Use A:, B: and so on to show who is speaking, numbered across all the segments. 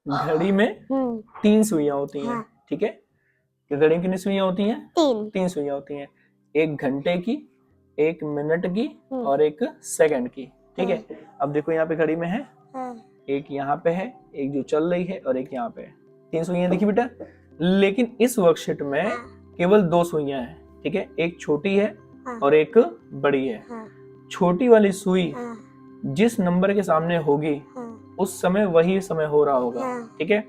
A: घड़ी में 3 सुइयां होती हैं।
B: हाँ।
A: ठीक है, कि घड़ी में कितनी सुइयां होती हैं? 3 सुइयां होती हैं, 1 घंटे की, 1 मिनट की और 1 सेकंड की। ठीक है, अब देखो यहाँ पे घड़ी में है, एक यहाँ पे है, एक जो चल रही है और एक यहाँ पे है। 3 सुइयां दिखी बेटा, लेकिन इस वर्कशीट में केवल 2 सुइयां हैं। ठीक है, एक छोटी है और एक बड़ी है। छोटी वाली सुई जिस नंबर के सामने होगी उस समय वही समय हो रहा होगा। ठीक है,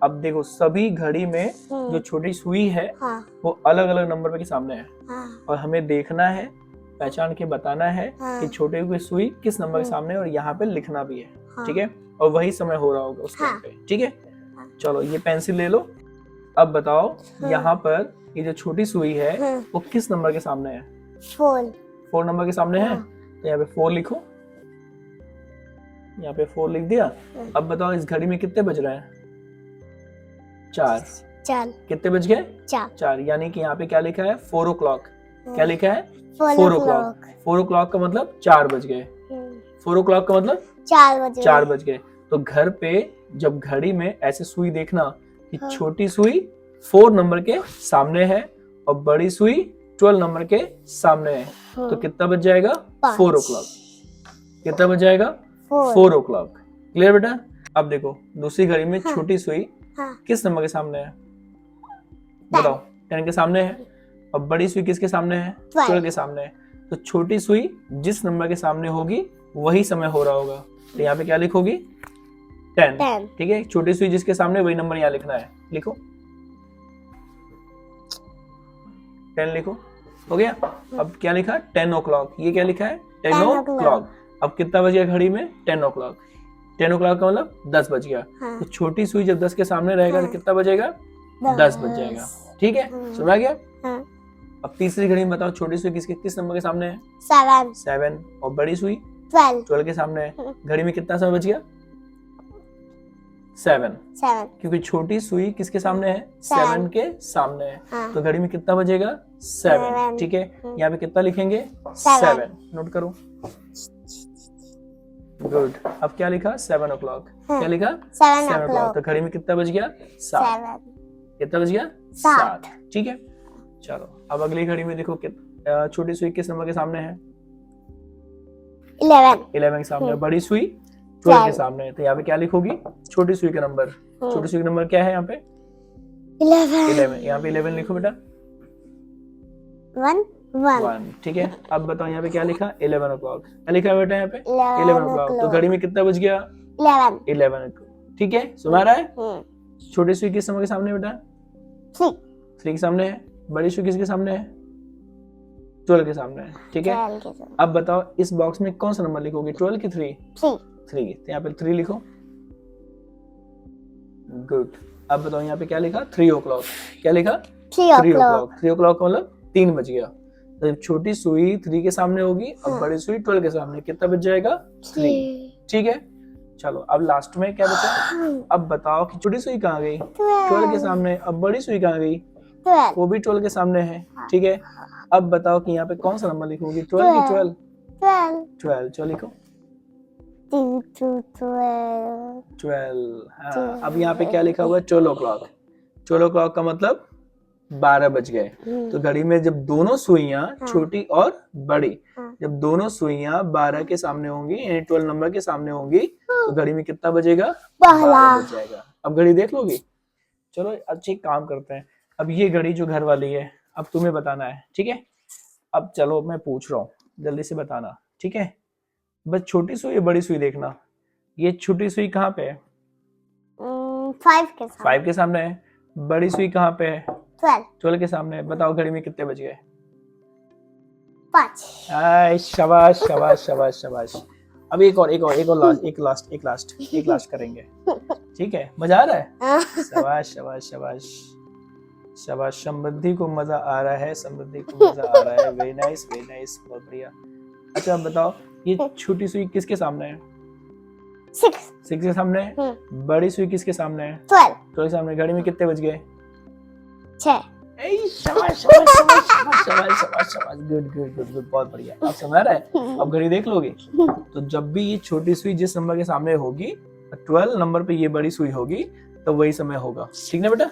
A: अब देखो सभी घड़ी में जो छोटी सुई है वो अलग अलग नंबर के सामने है और हमें देखना है, पहचान के बताना है कि छोटे की सुई किस नंबर के सामने है और यहाँ पे लिखना भी है। ठीक है, और वही समय हो रहा होगा उस टाइम पे। ठीक है, चलो ये पेंसिल ले लो। अब बताओ यहाँ पर ये जो छोटी सुई है वो किस नंबर के सामने है? 4 नंबर के सामने है, तो यहाँ पे 4 लिखो। यहाँ पे 4 लिख दिया। अब बताओ इस घड़ी में कितने बज रहे हैं? 4। कितने बज गए? 4। यानी कि यहाँ पे क्या लिखा है? 4 o'clock। क्या लिखा है? 4 o'clock। 4 o'clock का मतलब 4 बज गए। 4 o'clock का मतलब 4 बज गए। तो घर पे जब घड़ी में ऐसे सुई देखना कि छोटी सुई 4 नंबर के सामने है और बड़ी सुई 12 नंबर के सामने है, तो कितना बज जाएगा? 4 o'clock। कितना बज जाएगा? 4 o'clock। क्लियर बेटा? अब देखो दूसरी घड़ी में छोटी सुई किस नंबर के सामने है? बताओ। 10 के सामने है और बड़ी सुई किसके सामने है? 12 के सामने है। तो छोटी सुई जिस नंबर के सामने होगी वही समय हो रहा होगा, तो यहाँ पे क्या लिखोगी? 10। ठीक है, छोटी सुई जिसके सामने वही नंबर यहाँ लिखना है। लिखो 10 लिखो। हो गया? अब क्या लिखा? 10 o'clock। ये क्या लिखा है? 10 o'clock। अब कितना बज गया घड़ी में? 10 o'clock। 10 o'clock का मतलब 10 बज गया। तो छोटी सुई जब 10 के सामने रहेगा तो कितना बजेगा? 10 बज जाएगा। ठीक है, सुना गया? अब तीसरी घड़ी में बताओ छोटी सुई किस नंबर के सामने है? 7। और बड़ी सुई 12 के सामने है। घड़ी में कितना समय बच गया? 7। क्योंकि छोटी सुई किसके सामने है? 7 के सामने है। तो घड़ी में कितना बजेगा? 7। ठीक है, यहाँ पे कितना लिखेंगे? 7। नोट करो। गुड। अब क्या लिखा? 7 o'clock। क्या लिखा? 7 o'clock। तो घड़ी में कितना बज गया? 7। कितना बज गया? 7। ठीक है, चलो अब अगली घड़ी में देखो छोटी सुई किस नंबर के सामने है? 11 के सामने। बड़ी सुई 12 के सामने है। तो यहाँ पे क्या लिखोगी? छोटी सुई का नंबर। छोटी सुई का नंबर क्या है यहाँ पे? 11। यहाँ पे 11 लिखो बेटा। 1। ठीक है, अब बताओ यहाँ पे क्या लिखा? 11 o'clock। क्या लिखा है बेटा यहाँ पे? 11 o'clock। तो घड़ी में कितना बज गया? 11। ठीक है, सुना रहा है? छोटी सुई किस नंबर के सामने बेटा? 3 के सामने है। बड़ी सुई किसके सामने है? 12 के सामने है। ठीक है, अब बताओ इस बॉक्स में कौन सा नंबर लिखोगे? 12 की 3? 3। तो यहाँ पे 3 लिखो। गुड। अब बताओ यहाँ पे क्या लिखा? 3 o'clock। क्या लिखा? 3 o'clock। 3 o'clock का मतलब 3 बज गया। तो छोटी सुई 3 के सामने होगी और बड़ी सुई 12 के सामने। कितना बज जाएगा? 3। ठीक है, चलो अब लास्ट में क्या बचा? अब बताओ कि छोटी सुई कहाँ गई? 12 के सामने। अब बड़ी सुई कहाँ गई? वो भी 12 के सामने है। ठीक है, अब बताओ कि यहाँ पे कौन सा नंबर लिखोगी? 12 की 12? 12। चलो लिखो 12। हाँ, अब यहाँ पे क्या लिखा हुआ है? 12 o'clock। 12 o'clock का मतलब 12 बज गए। तो घड़ी में जब दोनों सुइयां छोटी और बड़ी जब दोनों सुइयां 12 के सामने होंगी यानी 12 नंबर के सामने होंगी तो घड़ी में कितना बजेगा? 12 बज जाएगा। अब घड़ी देख लोगी? चलो अच्छे काम करते हैं। अब ये घड़ी जो घर वाली है अब तुम्हें बताना है। ठीक है, अब चलो मैं पूछ रहा हूँ, जल्दी से बताना। ठीक है, बस छोटी सुई बड़ी सुई देखना। ये छोटी सुई कहाँ पे है? 5 के सामने है। बड़ी सुई कहाँ पे है? 12 के सामने है। बताओ घड़ी में कितने बज गए? 5। शाबाश शाबाश शाबाश शाबाश। अब एक लास्ट करेंगे। ठीक है, मजा आ रहा है? शाबाश शाबाश शाबाश शाबाश। समृद्धि को मजा आ रहा है, समृद्धि को मजा आ रहा है। वेरी नाइस वेरी नाइस, बहुत बढ़िया। अच्छा अब बताओ ये छोटी सुई किसके सामने है? 6 के सामने है। बड़ी सुई किसके सामने है? 12 के सामने। घड़ी में कितने बज गए? 6। शाबाश शाबाश शाबाश शाबाश शाबाश शाबाश। गुड गुड गुड गुड, बहुत बढ़िया। आप समझ रहे हैं? अब घड़ी देख लोगे तो जब भी ये छोटी सुई जिस नंबर के सामने होगी 12 नंबर पे ये बड़ी सुई होगी तो वही समय होगा। ठीक ना बेटा।